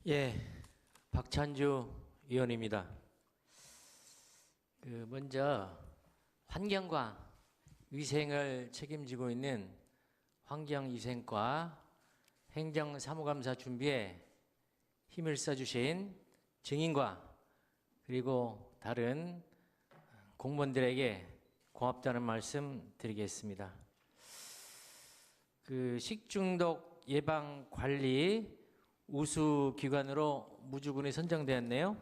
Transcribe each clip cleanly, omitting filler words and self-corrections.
예, 박찬주 의원입니다. 먼저 환경과 위생을 책임지고 있는 환경위생과 행정사무감사 준비에 힘을 써주신 증인과 그리고 다른 공무원들에게 고맙다는 말씀 드리겠습니다. 식중독 예방 관리 우수 기관으로 무주군이 선정되었네요.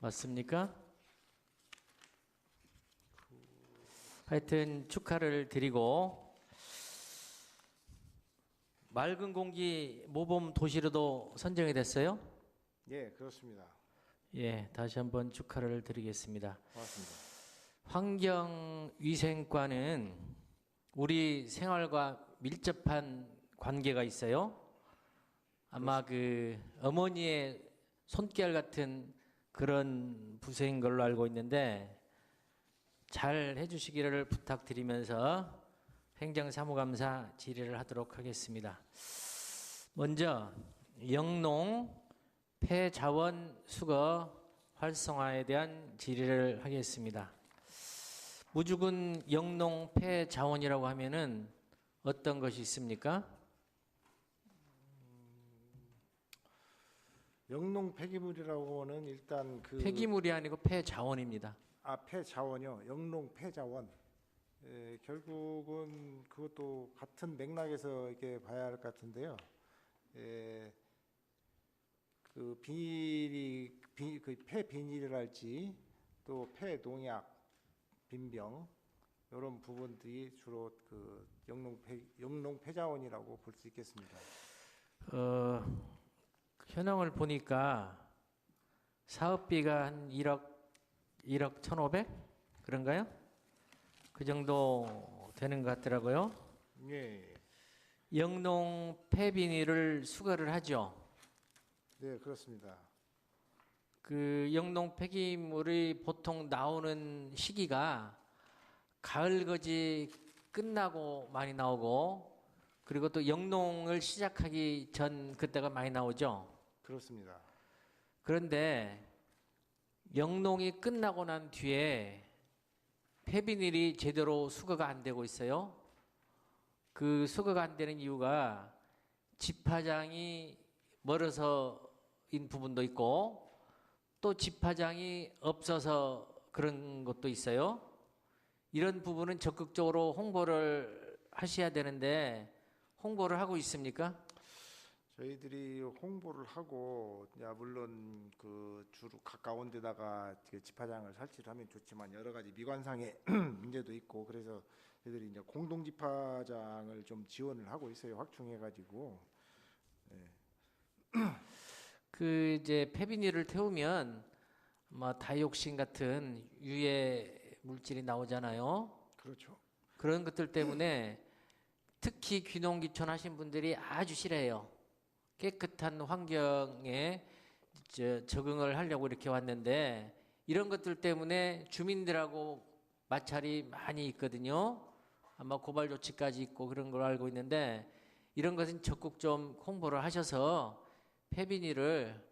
맞습니까? 하여튼 축하를 드리고, 맑은 공기 모범 도시로도 선정이 됐어요? 예, 그렇습니다. 예, 다시 한번 축하를 드리겠습니다. 고맙습니다. 환경위생과는 우리 생활과 밀접한 관계가 있어요. 아마 어머니의 손결 같은 그런 부서인 걸로 알고 있는데 잘 해주시기를 부탁드리면서 행정사무감사 질의를 하도록 하겠습니다. 먼저 영농 폐자원 수거 활성화에 대한 질의를 하겠습니다. 무주군 영농 폐자원이라고 하면은 어떤 것이 있습니까? 영농 폐기물이라고는 일단 폐기물이 아니고 폐자원입니다. 폐자원이요. 영농 폐자원. 결국은 그것도 같은 맥락에서 이렇게 봐야 할 것 같은데요. 폐비닐이랄지 또 폐농약, 빈병 이런 부분들이 주로 영농 폐자원이라고 볼 수 있겠습니다. 현황을 보니까 사업비가 한 1억 1,500? 그런가요? 그 정도 되는 것 같더라고요. 예. 영농 폐비닐을 수거를 하죠. 네, 그렇습니다. 영농 폐기물이 보통 나오는 시기가 가을거지 끝나고 많이 나오고, 그리고 또 영농을 시작하기 전 그때가 많이 나오죠. 그렇습니다. 그런데 영농이 끝나고 난 뒤에 폐비닐이 제대로 수거가 안 되고 있어요. 그 수거가 안 되는 이유가 집화장이 멀어서인 부분도 있고, 또 집화장이 없어서 그런 것도 있어요. 이런 부분은 적극적으로 홍보를 하셔야 되는데 홍보를 하고 있습니까? 저희들이 홍보를 하고, 물론 주로 가까운 데다가 집화장을 설치를 하면 좋지만 여러 가지 미관상의 문제도 있고, 그래서 저희들이 이제 공동 집화장을 좀 지원을 하고 있어요. 확충해가지고. 네. 이제 폐비닐을 태우면 다이옥신 같은 유해 물질이 나오잖아요. 그렇죠. 그런 것들 때문에 특히 귀농귀촌 하신 분들이 아주 싫어해요. 깨끗한 환경에 적응을 하려고 이렇게 왔는데 이런 것들 때문에 주민들하고 마찰이 많이 있거든요. 아마 고발 조치까지 있고 그런 걸 알고 있는데, 이런 것은 적극 좀 홍보를 하셔서 폐비닐을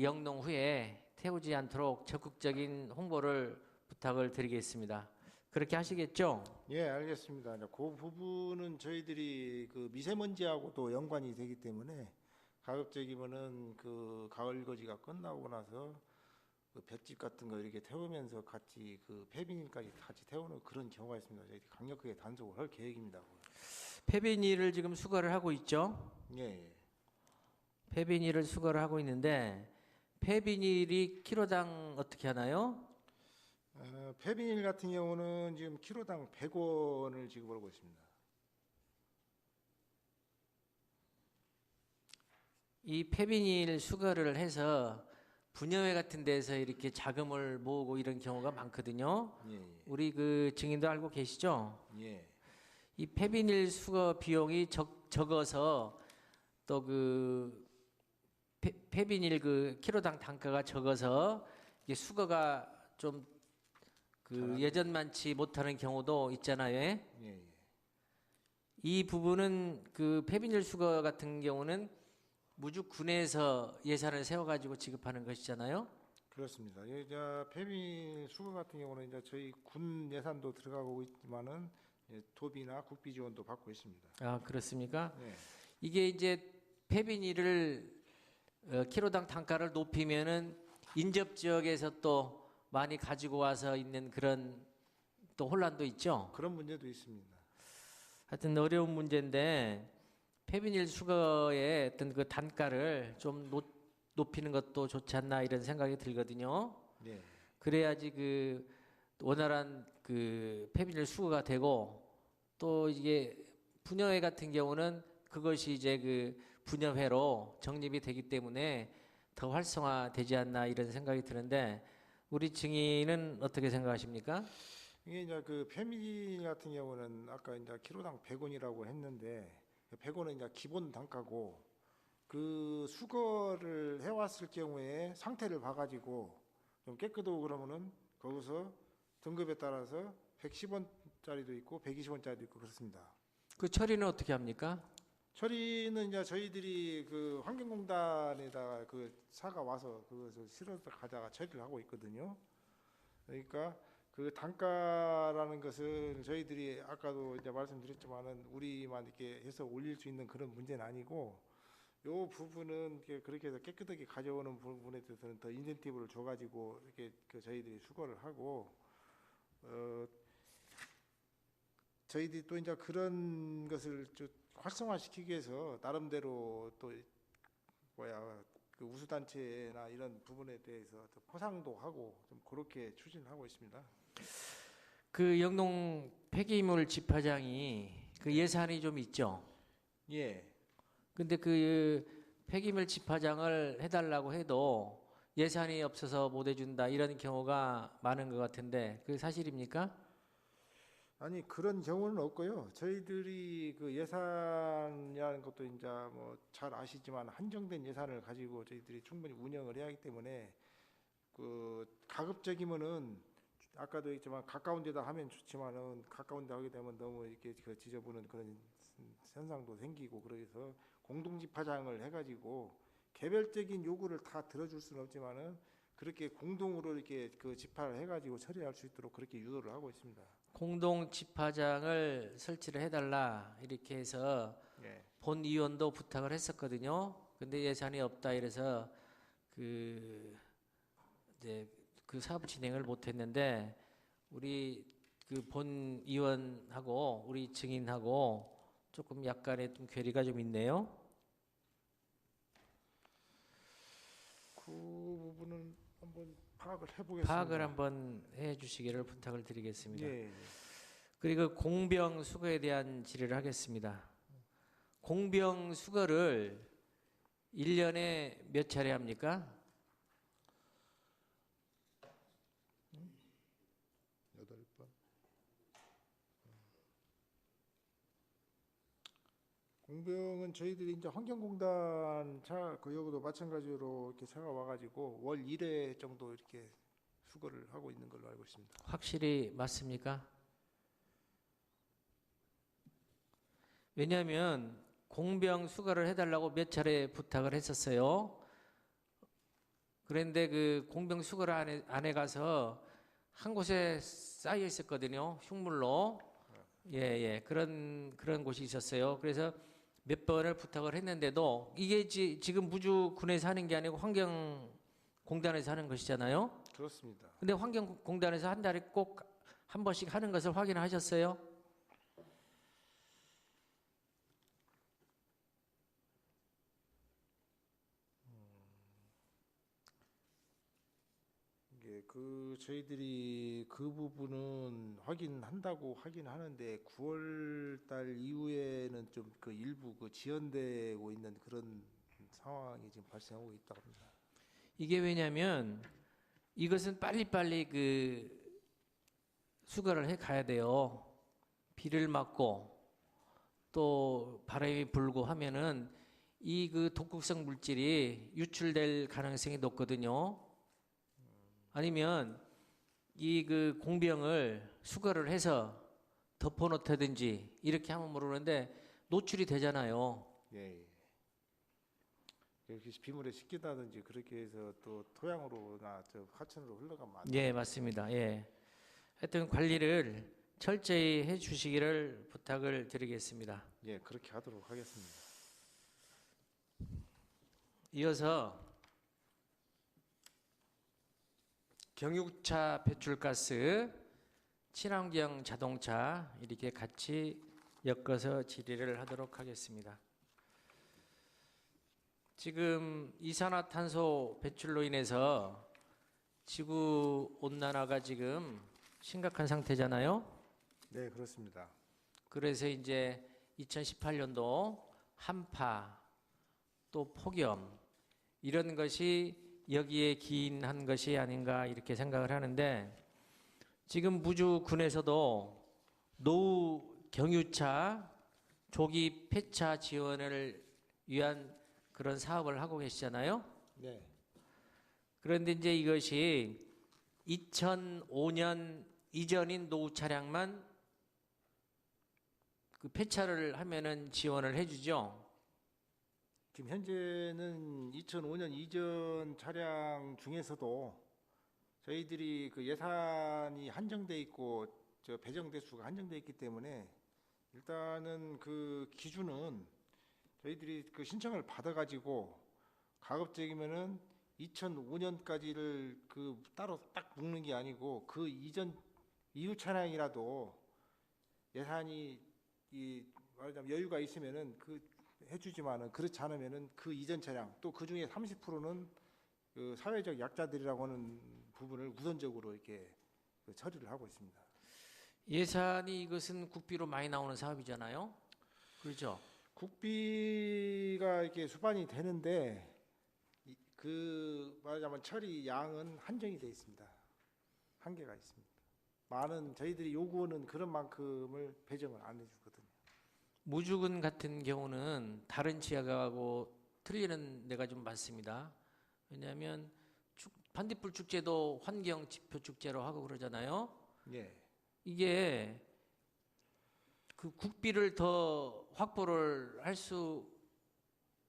영농 후에 태우지 않도록 적극적인 홍보를 부탁을 드리겠습니다. 그렇게 하시겠죠? 예, 알겠습니다. 그 부분은 저희들이 미세먼지하고도 연관이 되기 때문에 가급적이면은 가을 거지가 끝나고 나서 볏짚 같은 거 이렇게 태우면서 같이 폐비닐까지 같이 태우는 그런 경우가 있습니다. 저희들이 강력하게 단속을 할 계획입니다. 폐비닐을 지금 수거를 하고 있죠? 예, 예. 폐비닐을 수거를 하고 있는데 폐비닐이 키로당 어떻게 하나요? 폐비닐 같은 경우는 지금 키로당 100원을 지급하고 있습니다. 이 폐비닐 수거를 해서 분여회 같은 데서 이렇게 자금을 모으고 이런 경우가 많거든요. 예, 예. 우리 증인도 알고 계시죠? 예. 이 폐비닐 수거 비용이 적어서 또 폐비닐 키로당 단가가 적어서 이게 수거가 좀 예전만치 못하는 경우도 있잖아요. 예, 예. 이 부분은 폐비닐 수거 같은 경우는 무주군에서 예산을 세워가지고 지급하는 것이잖아요. 그렇습니다. 이제 폐빈 수거 같은 경우는 이제 저희 군 예산도 들어가고 있지만은 도비나 국비 지원도 받고 있습니다. 아, 그렇습니까? 네. 이게 이제 폐비닐을 키로당 단가를 높이면은 인접 지역에서 또 많이 가지고 와서 있는 그런 또 혼란도 있죠. 그런 문제도 있습니다. 하여튼 어려운 문제인데 폐비닐 수거의 어떤 그 단가를 좀 높이는 것도 좋지 않나 이런 생각이 들거든요. 네. 그래야지 그 원활한 그 폐비닐 수거가 되고 또 이게 분여회 같은 경우는 그것이 이제 그 분여회로 정립이 되기 때문에 더 활성화되지 않나 이런 생각이 드는데 우리 증인은 어떻게 생각하십니까? 이게 이제 그 폐밀 같은 경우는 아까 이제 키로당 100원이라고 했는데 100원은 이제 기본 단가고 그 수거를 해왔을 경우에 상태를 봐가지고 좀 깨끗하고 그러면은 거기서 등급에 따라서 110원짜리도 있고 120원짜리도 있고 그렇습니다. 그 처리는 어떻게 합니까? 처리는 이제 저희들이 그 환경공단에다가 그 차가 와서 그것을 실어서 가다가 처리를 하고 있거든요. 그러니까 그 단가라는 것은 저희들이 아까도 이제 말씀드렸지만은 우리만 이렇게 해서 올릴 수 있는 그런 문제는 아니고 요 부분은 그렇게 해서 깨끗하게 가져오는 부분에 대해서는 더 인센티브를 줘가지고 이렇게 그 저희들이 수거를 하고 저희들이 또 이제 그런 것을 좀 활성화시키기 위해서 나름대로 또 그 우수단체나 이런 부분에 대해서 또 포상도 하고 좀 그렇게 추진하고 있습니다. 그 영농 폐기물 집화장이 그 예산이 좀 있죠. 예. 근데 그 폐기물 집화장을 해달라고 해도 예산이 없어서 못 해준다 이런 경우가 많은 것 같은데 그 사실입니까? 아니 그런 경우는 없고요. 저희들이 그 예산이라는 것도 이제 뭐 잘 아시지만 한정된 예산을 가지고 저희들이 충분히 운영을 해야 하기 때문에 그 가급적이면은 아까도 했지만 가까운 데다 하면 좋지만은 가까운 데 하게 되면 너무 이렇게 그 지저분한 그런 현상도 생기고 그래서 공동 집화장을 해가지고 개별적인 요구를 다 들어줄 수는 없지만은 그렇게 공동으로 이렇게 그 집화를 해가지고 처리할 수 있도록 그렇게 유도를 하고 있습니다. 공동 집화장을 설치를 해달라 이렇게 해서 예. 본 의원도 부탁을 했었거든요. 근데 예산이 없다 이래서 그 이제 그 사업 진행을 못했는데 우리 그 본 의원하고 우리 증인하고 조금 약간의 좀 괴리가 좀 있네요. 그 부분은 한번 파악을 해보겠습니다. 파악을 한번 해주시기를 부탁을 드리겠습니다. 예. 그리고 공병 수거에 대한 질의를 하겠습니다. 공병 수거를 1년에 몇 차례 합니까? 8번. 공병은 저희들이 이제 환경공단 차 그 여기도 마찬가지로 이렇게 차가 와가지고 월 1회 정도 이렇게 수거를 하고 있는 걸로 알고 있습니다. 확실히 맞습니까? 왜냐하면 공병 수거를 해달라고 몇 차례 부탁을 했었어요. 그런데 그 공병 수거를 안에 가서 한 곳에 쌓여 있었거든요. 흉물로. 예. 그런 곳이 있었어요. 그래서 몇 번을 부탁을 했는데도 이게 지금 무주군에서 하는 게 아니고 환경공단에서 하는 것이잖아요. 그렇습니다. 근데 환경공단에서 한 달에 꼭 한 번씩 하는 것을 확인하셨어요? 이게 그 저희들이 그 부분은 확인한다고 하긴 하는데 9월 달 이후에는 좀 그 일부 그 지연되고 있는 그런 상황이 지금 발생하고 있다고 합니다. 이게 왜냐면 이것은 빨리빨리 그 수거를 해 가야 돼요. 비를 맞고 또 바람이 불고 하면은 이 그 독극성 물질이 유출될 가능성이 높거든요. 아니면 이 그 공병을 수거를 해서 덮어놓다든지 이렇게 하면 모르는데 노출이 되잖아요. 예. 이렇게 빗물에 씻긴다든지 그렇게 해서 또 토양으로나 저 하천으로 흘러가면 안 예, 맞습니다. 예. 하여튼 관리를 철저히 해 주시기를 부탁을 드리겠습니다. 예, 그렇게 하도록 하겠습니다. 이어서 경유차 배출가스, 친환경 자동차 이렇게 같이 엮어서 질의를 하도록 하겠습니다. 지금 이산화탄소 배출로 인해서 지구 온난화가 지금 심각한 상태잖아요. 네, 그렇습니다. 그래서 이제 2018년도 한파 또 폭염 이런 것이 여기에 기인한 것이 아닌가 이렇게 생각을 하는데, 지금 무주군에서도 노후 경유차 조기 폐차 지원을 위한 그런 사업을 하고 계시잖아요. 네, 그런데 이제 이것이 2005년 이전인 노후 차량만 그 폐차를 하면은 지원을 해주죠. 지금 현재는 2005년 이전 차량 중에서도 저희들이 그 예산이 한정돼 있고 저 배정 대수가 한정돼 있기 때문에 일단은 그 기준은 저희들이 그 신청을 받아가지고 가급적이면은 2005년까지를 그 따로 딱 묶는 게 아니고 그 이전 이후 차량이라도 예산이 이 말하자면 여유가 있으면은 그 해주지만은 그렇지 않으면은 그 이전 차량 또 그 중에 30%는 그 사회적 약자들이라고 하는 부분을 우선적으로 이렇게 그 처리를 하고 있습니다. 예산이 이것은 국비로 많이 나오는 사업이잖아요. 그렇죠. 국비가 이렇게 수반이 되는데 그 말하자면 처리 양은 한정이 되어 있습니다. 한계가 있습니다. 많은 저희들이 요구하는 그런 만큼을 배정을 안 해주거든요. 무주군 같은 경우는 다른 지역하고 틀리는 데가 좀 많습니다. 왜냐하면 반딧불 축제도 환경 지표 축제로 하고 그러잖아요. 예. 이게 그 국비를 더 확보를 할 수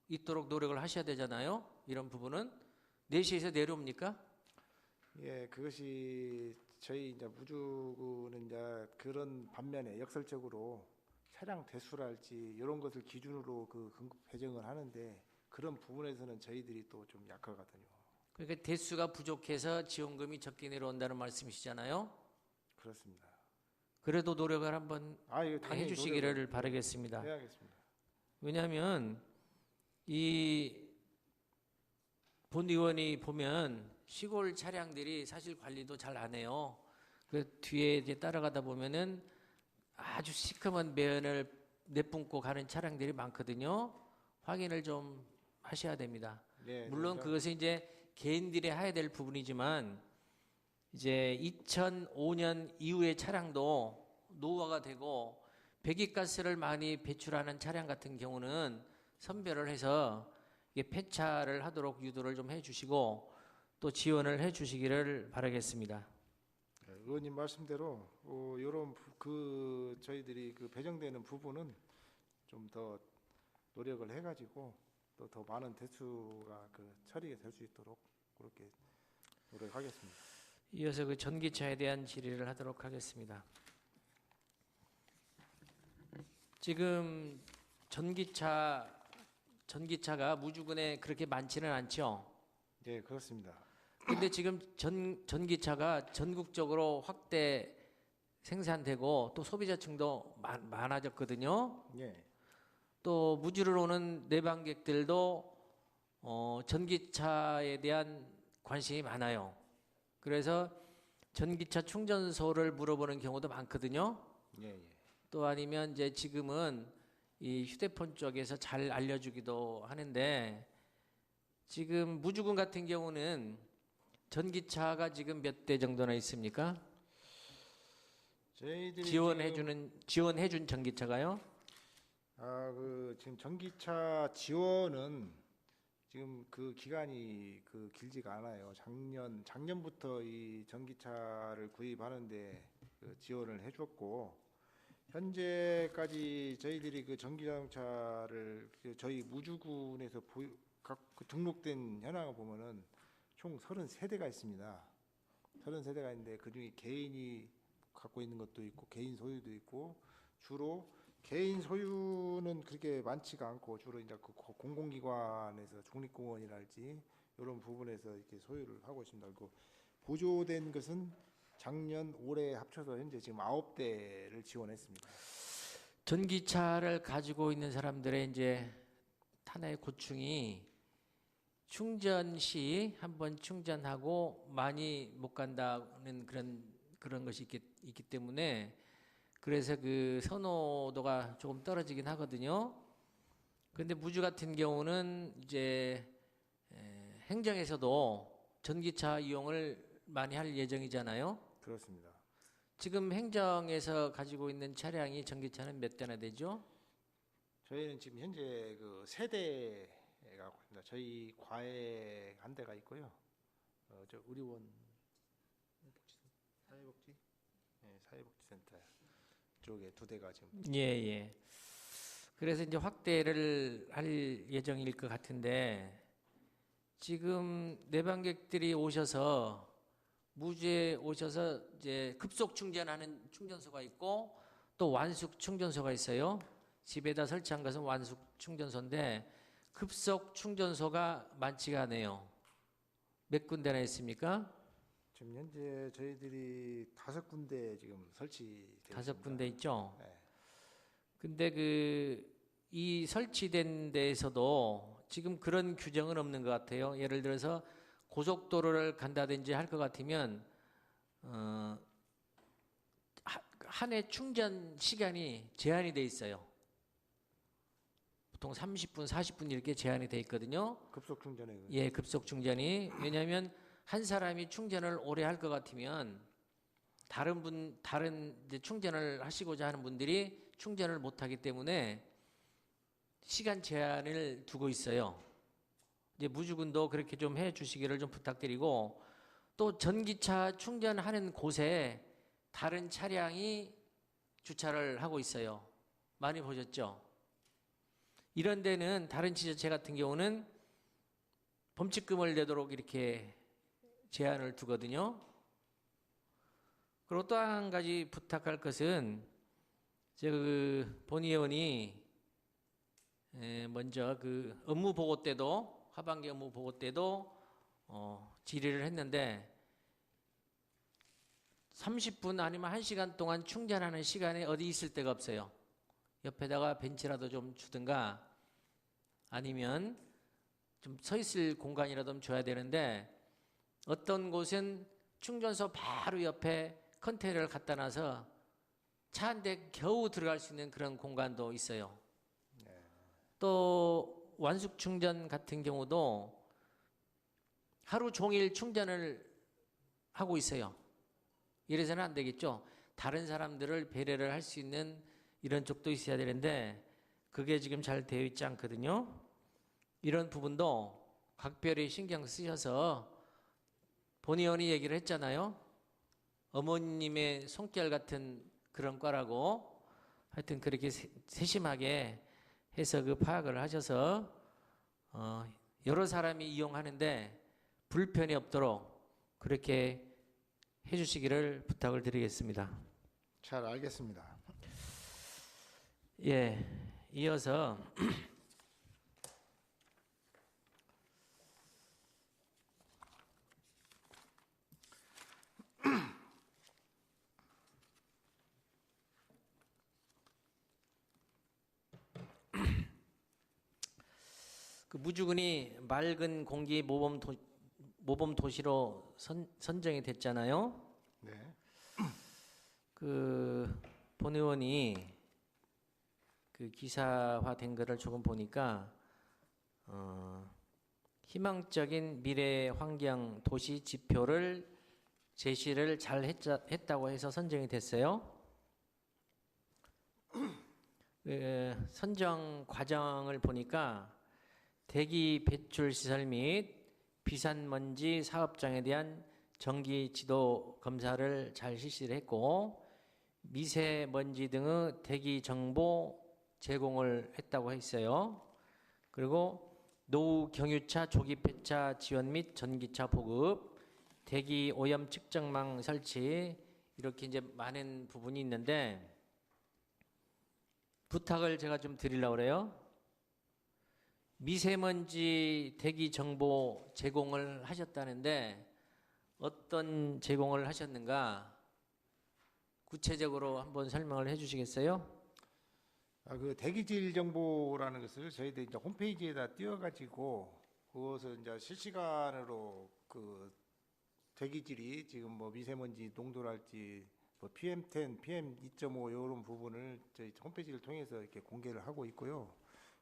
있도록 노력을 하셔야 되잖아요. 이런 부분은 내시에서 내려옵니까? 예, 그것이 저희 이제 무주군은 이제 그런 반면에 역설적으로 차량 대수랄지 이런 것을 기준으로 그 긴급 배정을 하는데 그런 부분에서는 저희들이 또 좀 약하거든요. 그러니까 대수가 부족해서 지원금이 적게 내려온다는 말씀이시잖아요. 그렇습니다. 그래도 노력을 한번 이거 당연히 해주시기를 노력을 바라겠습니다. 해야겠습니다. 왜냐하면 이 본 의원이 보면 시골 차량들이 사실 관리도 잘 안 해요. 그 뒤에 이제 따라가다 보면은 아주 시커먼 매연을 내뿜고 가는 차량들이 많거든요. 확인을 좀 하셔야 됩니다. 네, 물론 네, 그것은 이제 개인들이 해야 될 부분이지만 이제 2005년 이후의 차량도 노후화가 되고 배기가스를 많이 배출하는 차량 같은 경우는 선별을 해서 이게 폐차를 하도록 유도를 좀 해주시고 또 지원을 해주시기를 바라겠습니다. 네, 의원님 말씀대로 이런 그 저희들이 그 배정되는 부분은 좀 더 노력을 해가지고 또 더 많은 대수가 그 처리가 될 수 있도록 그렇게 노력하겠습니다. 이어서 그 전기차에 대한 질의를 하도록 하겠습니다. 지금 전기차가 무주군에 그렇게 많지는 않죠. 네, 그렇습니다. 근데 지금 전기차가 전국적으로 확대 생산되고 또 소비자층도 많아졌거든요. 예, 또 무주를 오는 내방객들도 전기차에 대한 관심이 많아요. 그래서 전기차 충전소를 물어보는 경우도 많거든요. 예, 예. 또 아니면 이제 지금은 이 휴대폰 쪽에서 잘 알려주기도 하는데, 지금 무주군 같은 경우는 전기차가 지금 몇 대 정도나 있습니까? 저희들이 지원해준 전기차가요? 그 지금 전기차 지원은 지금 그 기간이 그 길지가 않아요. 작년부터 이 전기차를 구입하는데 그 지원을 해줬고 현재까지 저희들이 그 전기자동차를 저희 무주군에서 각 그 등록된 현황을 보면은 총 33대가 있습니다. 33대가 있는데 그중에 개인이 갖고 있는 것도 있고 개인 소유도 있고, 주로 개인 소유는 그렇게 많지가 않고 주로 이제 그 공공기관에서 국립공원이랄지 이런 부분에서 이렇게 소유를 하고 있습니다. 그리고 보조된 것은 작년 올해 합쳐서 현재 지금 9대를 지원했습니다. 전기차를 가지고 있는 사람들의 이제 하나의 고충이 충전 시 한번 충전하고 많이 못 간다는 그런 것이 있기 때문에, 그래서 그 선호도가 조금 떨어지긴 하거든요. 그런데 무주 같은 경우는 이제 행정에서도 전기차 이용을 많이 할 예정이잖아요. 그렇습니다. 지금 행정에서 가지고 있는 차량이 전기차는 몇 대나 되죠? 저희는 지금 현재 그 3대가 갖고 있습니다. 저희 과에 한 대가 있고요. 저 의료원 사회복지, 네, 사회복지센터 쪽에 2대가 지금. 예, 예. 그래서 이제 확대를 할 예정일 것 같은데, 지금 내방객들이 오셔서 무주에 오셔서 이제 급속 충전하는 충전소가 있고 또 완숙 충전소가 있어요. 집에다 설치한 것은 완숙 충전소인데 급속 충전소가 많지가 않아요. 몇 군데나 있습니까? 지금 현재 저희들이 5군데 지금 설치되어 있습니다. 5군데 있죠. 네. 근데 이 설치된 데에서도 지금 그런 규정은 없는 것 같아요. 예를 들어서 고속도로를 간다든지 할 것 같으면 한 해 충전 시간이 제한이 돼 있어요. 보통 30분, 40분 이렇게 제한이 돼 있거든요. 급속 충전에. 예, 급속 충전이. 왜냐하면 한 사람이 충전을 오래 할 것 같으면 다른 이제 충전을 하시고자 하는 분들이 충전을 못 하기 때문에 시간 제한을 두고 있어요. 이제 무주군도 그렇게 좀 해 주시기를 좀 부탁드리고, 또 전기차 충전하는 곳에 다른 차량이 주차를 하고 있어요. 많이 보셨죠? 이런 데는 다른 지자체 같은 경우는 범칙금을 내도록 이렇게 제한을 두거든요. 그리고 또 한 가지 부탁할 것은, 본의원이 먼저 그 업무 보고 때도, 하반기 업무 보고 때도 질의를 했는데 30분 아니면 1시간 동안 충전하는 시간에 어디 있을 데가 없어요. 옆에다가 벤치라도 좀 주든가 아니면 좀 서 있을 공간이라도 좀 줘야 되는데, 어떤 곳은 충전소 바로 옆에 컨테이너를 갖다 놔서 차 한 대 겨우 들어갈 수 있는 그런 공간도 있어요. 또 완숙 충전 같은 경우도 하루 종일 충전을 하고 있어요. 이래서는 안 되겠죠. 다른 사람들을 배려를 할 수 있는 이런 쪽도 있어야 되는데 그게 지금 잘 되어 있지 않거든요. 이런 부분도 각별히 신경 쓰셔서, 본의원이 얘기를 했잖아요. 어머님의 손결 같은 그런 과라고. 하여튼 그렇게 세심하게 해서 그 파악을 하셔서 여러 사람이 이용하는데 불편이 없도록 그렇게 해주시기를 부탁을 드리겠습니다. 잘 알겠습니다. 예, 이어서 그 무주군이 맑은 공기 모범 도시로 선정이 됐잖아요. 네. 그 본 의원이 그 기사화된 거를 조금 보니까 희망적인 미래 환경 도시 지표를 제시를 잘 했다고 해서 선정이 됐어요. 선정 과정을 보니까 대기 배출 시설 및 비산먼지 사업장에 대한 정기 지도 검사를 잘 실시를 했고, 미세먼지 등의 대기 정보 제공을 했다고 했어요. 그리고 노후 경유차 조기 폐차 지원 및 전기차 보급, 대기 오염 측정망 설치 이렇게 이제 많은 부분이 있는데 부탁을 제가 좀 드리려고 그래요. 미세먼지 대기 정보 제공을 하셨다는데 어떤 제공을 하셨는가 구체적으로 한번 설명을 해주시겠어요? 그 대기질 정보라는 것을 저희들이 이제 홈페이지에다 띄워가지고 그것을 이제 실시간으로 그 대기질이 지금 뭐 미세먼지 농도랄지 뭐 PM10, PM2.5 이런 부분을 저희 홈페이지를 통해서 이렇게 공개를 하고 있고요.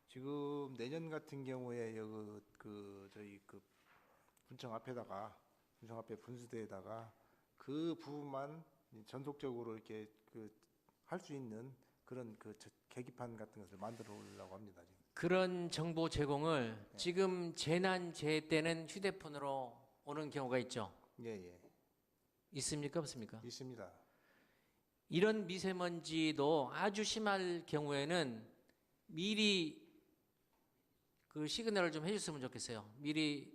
지금 내년 같은 경우에 저희 그 분청 앞에 분수대에다가 그 부분만 전속적으로 이렇게 할 수 있는 그런 계기판 같은 것을 만들어 보려고 합니다. 지금. 그런 정보 제공을 지금 재난재해 때는 휴대폰으로 오는 경우가 있죠. 예, 있습니까? 없습니까? 있습니다. 이런 미세먼지도 아주 심할 경우에는 미리 그 시그널을 좀 해줬으면 좋겠어요. 미리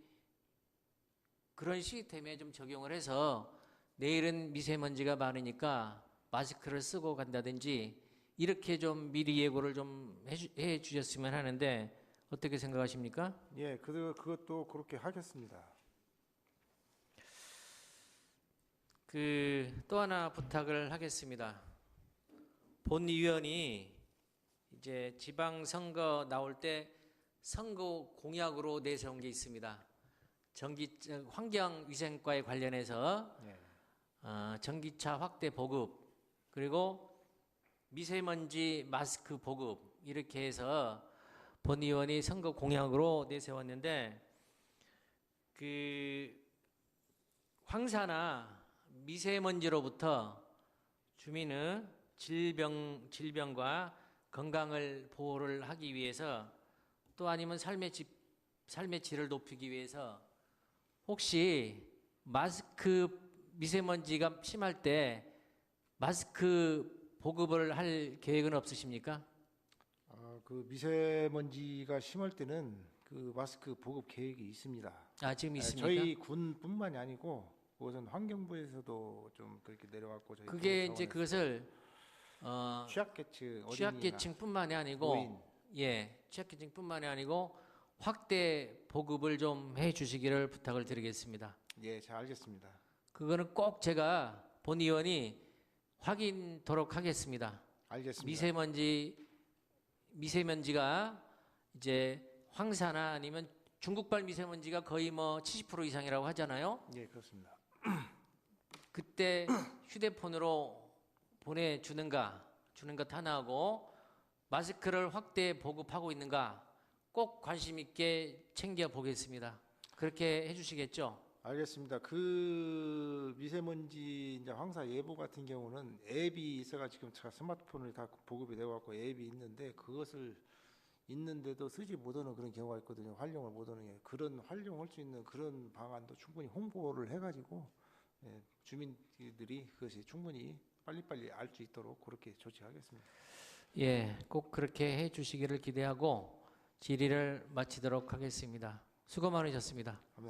그런 시스템에 좀 적용을 해서 내일은 미세먼지가 많으니까 마스크를 쓰고 간다든지 이렇게 좀 미리 예고를 좀 해 주셨으면 하는데 어떻게 생각하십니까? 예, 그것도 그렇게 하겠습니다. 또 하나 부탁을 하겠습니다. 본위원이 이제 지방선거 나올 때 선거 공약으로 내세운 게 있습니다. 환경위생과에 관련해서 전기차 확대 보급 그리고 미세먼지 마스크 보급 이렇게 해서 본 의원이 선거 공약으로 내세웠는데 황사나 미세먼지로부터 주민의 질병과 건강을 보호를 하기 위해서 또 아니면 삶의 질을 높이기 위해서 혹시 미세먼지가 심할 때 마스크 보급을 할 계획은 없으십니까? 그 미세먼지가 심할 때는 그 마스크 보급 계획이 있습니다. 지금 있습니까? 저희 군뿐만이 아니고 그것은 환경부에서도 좀 그렇게 내려왔고 저희 그게 이제 그것을 취약계층뿐만이 아니고 취약계층뿐만이 아니고 확대 보급을 좀 해주시기를 부탁을 드리겠습니다. 예, 잘 알겠습니다. 그거는 꼭 제가 본 의원이 확인토록 하겠습니다. 알겠습니다. 미세먼지가 이제 황사나 아니면 중국발 미세먼지가 거의 뭐 70% 이상이라고 하잖아요. 예, 그렇습니다. 그때 휴대폰으로 보내주는가 주는 것 하나하고 마스크를 확대 보급하고 있는가 꼭 관심 있게 챙겨 보겠습니다. 그렇게 해주시겠죠? 알겠습니다. 그 미세먼지 이제 황사 예보 같은 경우는 앱이 있어가지고 지금 제가 스마트폰을 다 보급이 되어갖고 앱이 있는데 그것을 있는데도 쓰지 못하는 그런 경우가 있거든요. 활용을 못하는 게 그런 활용할 수 있는 그런 방안도 충분히 홍보를 해가지고 주민들이 그것이 충분히 빨리빨리 알 수 있도록 그렇게 조치하겠습니다. 예, 꼭 그렇게 해주시기를 기대하고 질의를 마치도록 하겠습니다. 수고 많으셨습니다. 감사합니다.